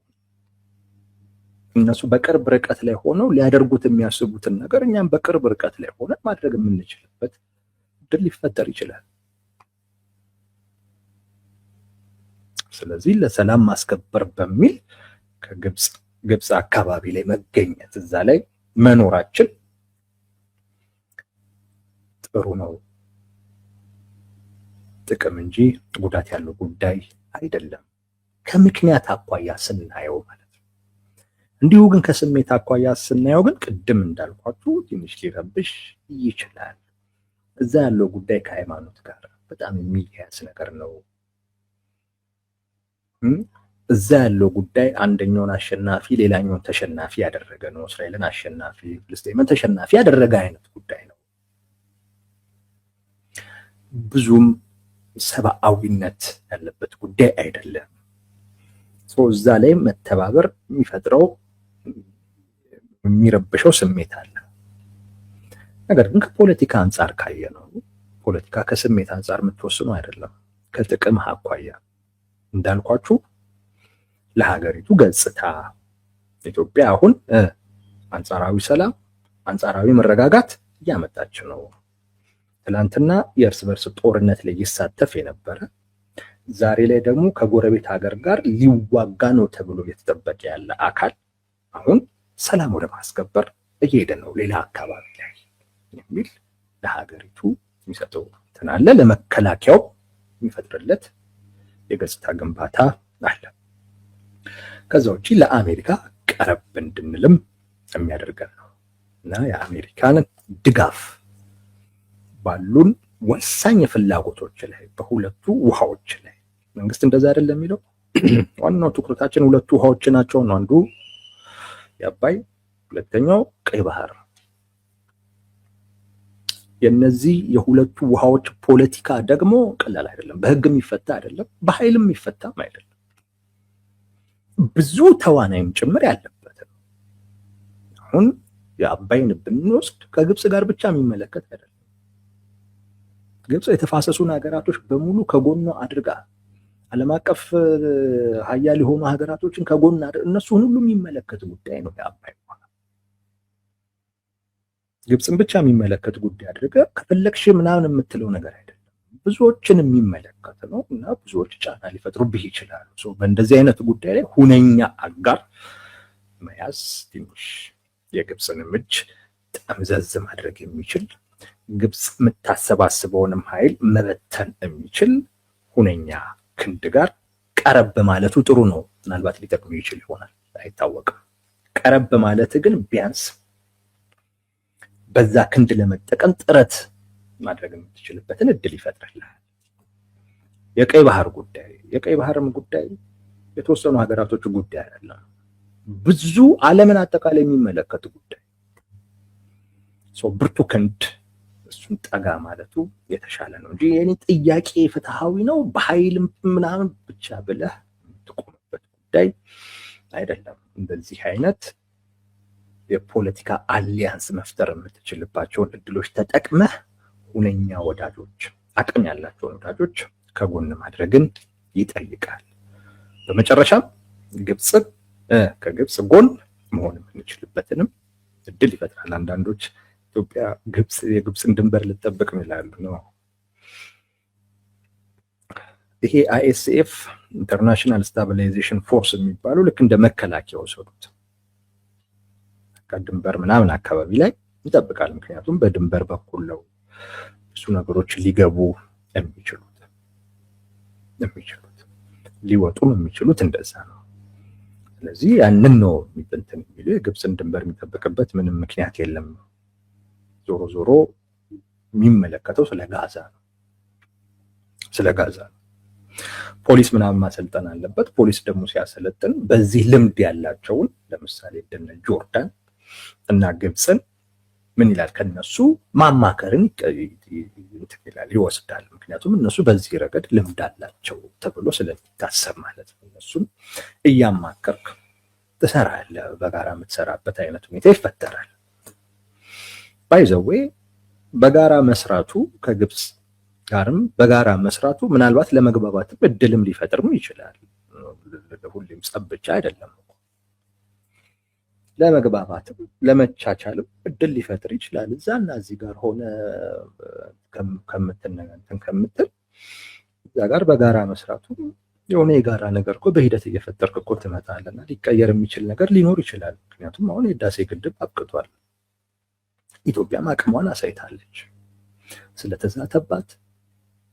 እነሱ በቅርብ ርቀት ላይ ሆነው ሊያደርጉት የሚያስቡትን ነገር እኛም በቅርብ ርቀት ላይ ሆነ ማድረግ የምንችልበት እድል ሊፈጠር ይችላል። ስለዚህ ለሰላም ማስከበር በሚል ከግብፅ አካባቢ ላይ መገኘት፣ እዛ ላይ መኖራችን ጥሩ ነው፣ ጥቅም እንጂ ጉዳት ያለው ጉዳይ አይደለም። ከምክንያት አኳያ ስናየው ማለት ነው። እንዲሁ ግን ከስሜት አኳያ ስናየው ግን ቅድም እንዳልኳችሁ ትንሽ ሊረብሽ ይችላል። እዛ ያለው ጉዳይ ከሃይማኖት ጋር በጣም የሚያያዝ ነገር ነው። እዛ ያለው ጉዳይ አንደኛውን አሸናፊ ሌላኛውን ተሸናፊ ያደረገ ነው። እስራኤልን አሸናፊ ፍልስጤምን ተሸናፊ ያደረገ አይነት ጉዳይ ነው። ብዙም ሰብአዊነት ያለበት ጉዳይ አይደለም። እዛ ላይ መተባበር የሚፈጥረው የሚረብሸው ስሜት አለ። ነገር ግን ከፖለቲካ አንጻር ካየ ነው፣ ፖለቲካ ከስሜት አንጻር የምትወስኑ አይደለም። ከጥቅም አኳያ እንዳልኳችሁ ለሀገሪቱ ገጽታ ኢትዮጵያ አሁን አንጻራዊ ሰላም፣ አንጻራዊ መረጋጋት እያመጣች ነው። ትላንትና የእርስ በርስ ጦርነት ላይ ይሳተፍ የነበረ ዛሬ ላይ ደግሞ ከጎረቤት ሀገር ጋር ሊዋጋ ነው ተብሎ እየተጠበቀ ያለ አካል አሁን ሰላም ወደ ማስከበር እየሄደ ነው ሌላ አካባቢ ላይ የሚል ለሀገሪቱ የሚሰጠው እንትን አለ። ለመከላከያው የሚፈጥርለት የገጽታ ግንባታ አለ። ከዛ ውጪ ለአሜሪካ ቀረብ እንድንልም የሚያደርገን ነው እና የአሜሪካን ድጋፍ ባሉን ወሳኝ ፍላጎቶች ላይ በሁለቱ ውሃዎች ላይ መንግስት እንደዛ አይደለም የሚለው ዋናው ትኩረታችን ሁለቱ ውሃዎች ናቸው ነው። አንዱ የአባይ፣ ሁለተኛው ቀይ ባህር። የነዚህ የሁለቱ ውሃዎች ፖለቲካ ደግሞ ቀላል አይደለም። በህግ የሚፈታ አይደለም፣ በኃይልም የሚፈታም አይደለም። ብዙ ተዋናይም ጭምር ያለበት ነው። አሁን የአባይን ብንወስድ ከግብፅ ጋር ብቻ የሚመለከት አይደለም። ግብፅ የተፋሰሱን ሀገራቶች በሙሉ ከጎኗ አድርጋ ዓለም አቀፍ ሀያል የሆኑ ሀገራቶችን ከጎን እነሱን ሁሉ የሚመለከት ጉዳይ ነው የአባይ ውሃ። ግብፅን ብቻ የሚመለከት ጉዳይ አድርገ ከፈለግሽ ምናምን የምትለው ነገር አይደለም። ብዙዎችን የሚመለከት ነው እና ብዙዎች ጫና ሊፈጥሩብህ ይችላሉ። በእንደዚህ አይነት ጉዳይ ላይ ሁነኛ አጋር መያዝ ትንሽ የግብፅንም እጅ ጠምዘዝ ማድረግ የሚችል ግብፅ የምታሰባስበውንም ኃይል መበተን የሚችል ሁነኛ ክንድ ጋር ቀረብ ማለቱ ጥሩ ነው። ምናልባት ሊጠቅሙ ይችል ይሆናል፣ አይታወቅም። ቀረብ ማለት ግን ቢያንስ በዛ ክንድ ለመጠቀም ጥረት ማድረግ የምትችልበትን እድል ይፈጥርልሃል። የቀይ ባህርም ጉዳይ የተወሰኑ ሀገራቶች ጉዳይ አይደለም፣ ብዙ ዓለምን አጠቃላይ የሚመለከት ጉዳይ። ብርቱ ክንድ እሱን ጠጋ ማለቱ የተሻለ ነው እንጂ የኔ ጥያቄ ፍትሃዊ ነው በኃይል ምናምን ብቻ ብለህ የምትቆምበት ጉዳይ አይደለም። እንደዚህ አይነት የፖለቲካ አሊያንስ መፍጠር የምትችልባቸውን እድሎች ተጠቅመህ ሁነኛ ወዳጆች፣ አቅም ያላቸውን ወዳጆች ከጎን ማድረግን ይጠይቃል። በመጨረሻም ከግብፅ ጎን መሆን የምንችልበትንም እድል ይፈጥራል። አንዳንዶች ኢትዮጵያ የግብፅን ድንበር ልጠብቅ ይላሉ ነው። ይሄ አይኤስኤፍ ኢንተርናሽናል ስታቢላይዜሽን ፎርስ የሚባሉ ልክ እንደ መከላከያ ወሰዱት። ድንበር ምናምን አካባቢ ላይ ይጠብቃል። ምክንያቱም በድንበር በኩል ነው ብዙ ነገሮች ሊገቡ የሚችሉት ሊወጡም የሚችሉት እንደዛ ነው። ስለዚህ ያንን ነው እንትን የሚለው የግብፅን ድንበር የሚጠብቅበት ምንም ምክንያት የለም። ዞሮ ዞሮ የሚመለከተው ስለ ጋዛ ነው። ፖሊስ ምናምን ማሰልጠን አለበት። ፖሊስ ደግሞ ሲያሰለጥን በዚህ ልምድ ያላቸውን ለምሳሌ እንደነ ጆርዳን እና ግብፅን ምን ይላል ከነሱ ማማከርን ይወስዳል። ምክንያቱም እነሱ በዚህ ረገድ ልምድ አላቸው ተብሎ ስለሚታሰብ ማለት ነው። እነሱን እያማከርክ ትሰራለህ። በጋራ የምትሰራበት አይነት ሁኔታ ይፈጠራል። ባይዘዌ በጋራ መስራቱ ከግብፅ ጋርም በጋራ መስራቱ ምናልባት ለመግባባትም እድልም ሊፈጥርም ይችላል። ሁሌም ጸብ ብቻ አይደለም። ለመግባባትም ለመቻቻልም እድል ሊፈጥር ይችላል። እዛና እዚህ ጋር ሆነ ከምትል እዛ ጋር በጋራ መስራቱ የሆነ የጋራ ነገር እኮ በሂደት እየፈጠርክ እኮ ትመጣለና ሊቀየር የሚችል ነገር ሊኖር ይችላል። ምክንያቱም አሁን የህዳሴ ግድብ አብቅቷል። ኢትዮጵያም አቅሟን አሳይታለች። ስለተዛተባት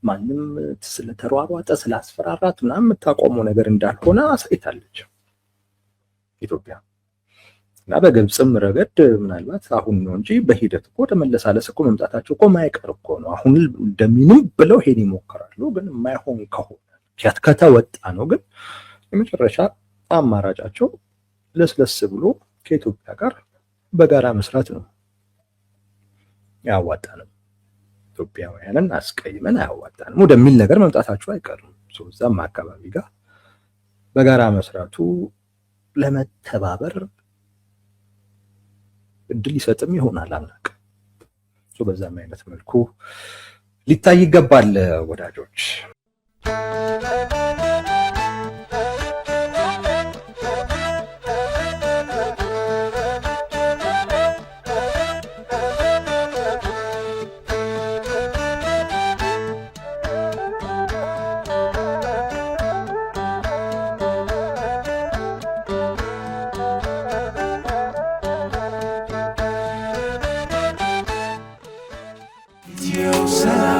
ማንም ስለተሯሯጠ ስላስፈራራት ምናምን የምታቆመው ነገር እንዳልሆነ አሳይታለች ኢትዮጵያ። እና በግብፅም ረገድ ምናልባት አሁን ነው እንጂ በሂደት እኮ ተመለሳለስ እኮ መምጣታቸው እኮ ማይቀር እኮ ነው። አሁን እንደምንም ብለው ሄድ ይሞክራሉ፣ ግን የማይሆን ከሆነ ከተወጣ ነው ግን የመጨረሻ አማራጫቸው ለስለስ ብሎ ከኢትዮጵያ ጋር በጋራ መስራት ነው። ያዋጣንም ኢትዮጵያውያንን አስቀይመን አያዋጣንም ወደሚል ነገር መምጣታቸው አይቀርም። እዛም አካባቢ ጋር በጋራ መስራቱ ለመተባበር እድል ይሰጥም ይሆናል፣ አናውቅም። በዛም አይነት መልኩ ሊታይ ይገባል ወዳጆች። Dios